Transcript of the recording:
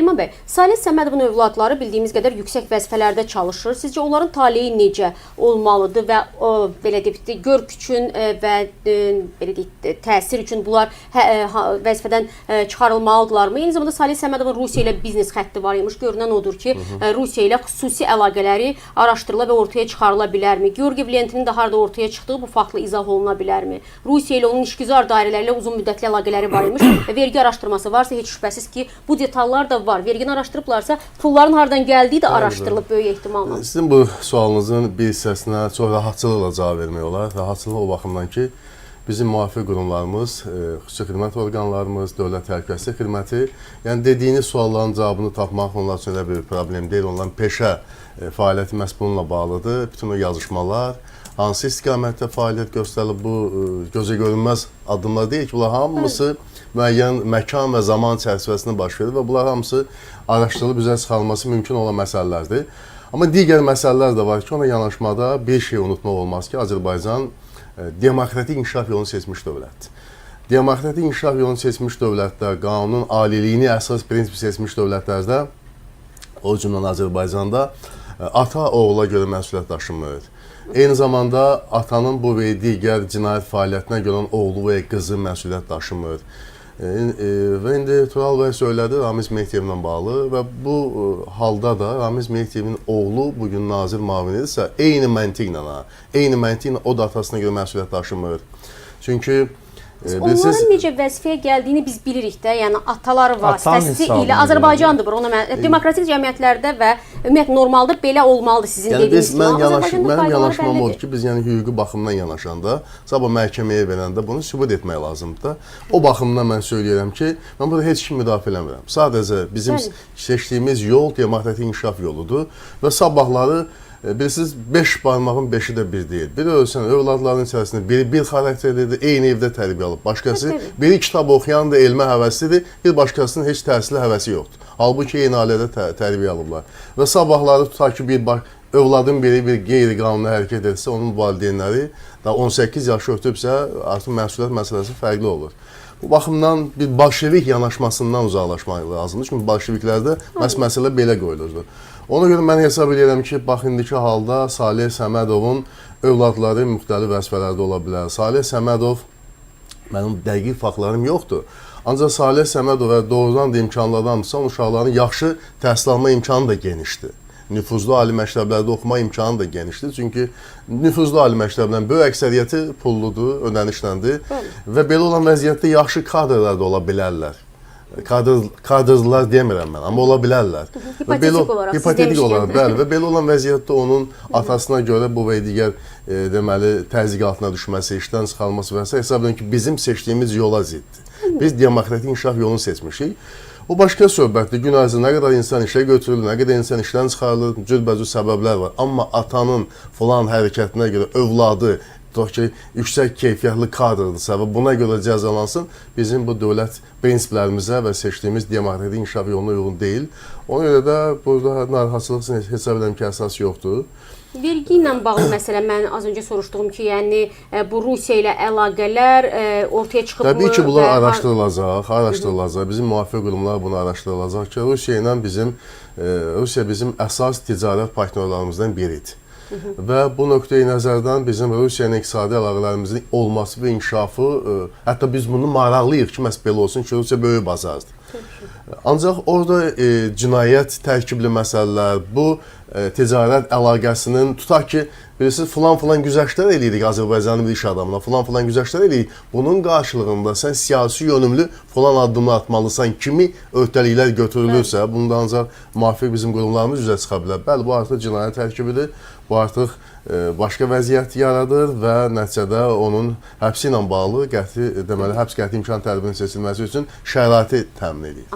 İlman bəy, Salih Səmədovun övladları bildiyimiz qədər yüksək vəzifələrdə çalışır. Sizcə onların taleyi necə olmalıdır və belə deyək, görk üçün və belə deyək, təsir üçün bunlar vəzifədən çıxarılmalıdırlarmı? Eyni zamanda Salih Səmədovun Rusiya ilə biznes xətti var imiş. Görünən odur ki, Rusiya ilə xüsusi əlaqələri araşdırıla və ortaya çıxarıla bilərmi? Georgiy Lentinin də harda ortaya çıxdığı bu faktla izah oluna bilərmi? Rusiya ilə onun işgüzar dairələri ilə uzun müddətli əlaqələri var imiş və vergi araşdırması varsa heç şübhəsiz ki, bu detallar da var. Vergini araşdırıblarsa, pulların hardan gəldiyi də araşdırılıb böyük ehtimalla. Sizin bu sualınızın bir hissəsinə çox rahatçılıqla cavab vermək olar. Rahatçılıq o baxımdan ki, bizim müvafiq qurumlarımız, xüsusi xidmət orqanlarımız, dövlət təhlükəsizlik xidməti, yəni dediyiniz sualların cavabını tapmaq onlar üçün elə bir problem deyil. Onların peşə fəaliyyəti məhz bununla bağlıdır. Bütün o yazışmalar, hansı istiqamətdə fəaliyyət göstərilib, bu gözə görünməz addımlar deyil ki, bunlar hamısı müəyyən məkan və zaman çərçivəsində baş verir və bunlar hamısı araşdırılıb üzrə çıxarılması mümkün olan məsələlərdir. Amma digər məsələlər də var ki, ona yanaşmada bir şey unutmaq olmaz ki, Azərbaycan demokratik inkişaf yolunu seçmiş dövlətdir. Demokratik inkişaf yolunu seçmiş dövlətdə, qanunun aliliyini əsas prinsip seçmiş dövlətlərdə, o cümlədən Azərbaycanda ata oğula görə məsuliyyət daşımır. Eyni zamanda atanın bu və digər cinayət fəaliyyətinə görə oğlu və qızı məsuliyyət daşımır. Və indi Tural bəy söylədi Ramiz Mehdiyevlə bağlı və bu halda da Ramiz Mehdiyevin oğlu bugün nazir müavinidirsə, eyni məntiqlə o da atasına görə məsuliyyət daşımır. Çünki onların necə vəzifəyə gəldiyini biz bilirik də, yəni ataları vasitəsilə Azərbaycandır bu. Demokratik cəmiyyətlərdə və ümumiyyətlə normalda belə olmalıdır sizin dediyiniz kimi. Mənim yanaşmam odur ki, biz yəni hüquqi baxımdan yanaşanda, sabah məhkəməyə verəndə bunu sübut etmək lazımdır da. O baxımdan mən söyləyirəm ki, mən burada heç kim müdafiə eləmirəm. Sadəcə bizim seçdiyimiz yol demokratik inkişaf yoludur və sabahları bilirsiniz, 5 barmağın 5-i də bir deyil. Biri ölsən, övladların içərisində biri bir xarakterlidir, eyni evdə tərbiyə alıb. Başqası, biri kitab oxuyan da elmə həvəslidir, bir başqasının heç təhsilə həvəsi yoxdur. Halbuki eyni ailədə tərbiyə alıblar. Və sabahları tutar ki, övladın biri bir qeyri-qanuni hərəkət etsə, onun valideynləri da 18 yaşı ötübsə, artıq məsuliyyət məsələsi fərqli olur. Bu baxımdan bir bolşevik yanaşmasından uzaqlaşmaq lazımdır. Çünki bolşeviklərdə məsələ belə qoyulurdu. Ona görə mən hesab edirəm ki, bax, indiki halda Salih Səmədovun övladları müxtəlif vəzifələrdə ola bilər. Salih Səmədov, mənim dəqiq faktlarım yoxdur. Ancaq Salih Səmədov doğrudan da imkanlı adamdırsa, onun uşaqlarının yaxşı təhsil alma imkanı da genişdir. Nüfuzlu ali məktəblərdə oxuma imkanı da genişdir. Çünki nüfuzlu ali məktəblərin böyük əksəriyyəti pulludur, ödənişləndir və belə olan vəziyyətdə yaxşı kadrlar da ola bilərlər. Kadrlar demirəm mən, amma ola bilərlər. Hipotetik olaraq, bəli. Və belə olan vəziyyətdə onun atasına görə bu və digər deməli təzyiq altına düşməsi, işdən çıxarılması və s. hesab edirəm ki, bizim seçdiyimiz yola ziddir. Biz demokratik inkişaf yolunu seçmişik. O başqa söhbətdir. Gün ərzində nə qədər insan işə götürülür, nə qədər insan işdən çıxarılır, cürbəcür səbəblər var. Amma atanın falan hərəkətinə görə övladı tutaq ki, yüksək keyfiyyətli kadrdırsa və buna görə cəzalansın, bizim bu dövlət prinsiplərimizə və seçdiyimiz demokratik inkişaf yoluna uyğun deyil. Ona görə də burada narahatçılıq hesab edirəm ki, əsas yoxdur. Vergi ilə bağlı məsələ, mən az öncə soruşduğum ki, yəni bu Rusiya ilə əlaqələr ortaya çıxıbmı? Təbii ki, bunlar araşdırılacaq. Bizim müvafiq qurumlar bunu araşdırılacaq ki, Rusiya bizim əsas ticarət partnyorlarımızdan biridir. Və bu nöqteyi nəzərdən bizim Rusiya ilə iqtisadi əlaqələrimizin olması və inkişafı, hətta biz bunu maraqlıyıq ki, məhz belə olsun ki, Rusiya böyük bazardır. Ancaq orada cinayət tərkibli məsələlər, bu ticarət əlaqəsinin, tutaq ki, bilirsiniz, filan güzəştlər eləyirik Azərbaycanın bir iş adamına, filan güzəştlər eləyirik. Bunun qarşılığında sən siyasi yönümlü filan addımlar atmalısan kimi öhdəliklər götürülürsə, bunda ancaq müvafiq bizim qurumlarımız üzrə çıxa bilər. Bəli, bu artıq cinayət tərkibidir, bu artıq başqa vəziyyət yaradır və nəticədə onun həbsi ilə bağlı qəti imkan tədbirinin seçilməsi üçün şəraiti təmin edir.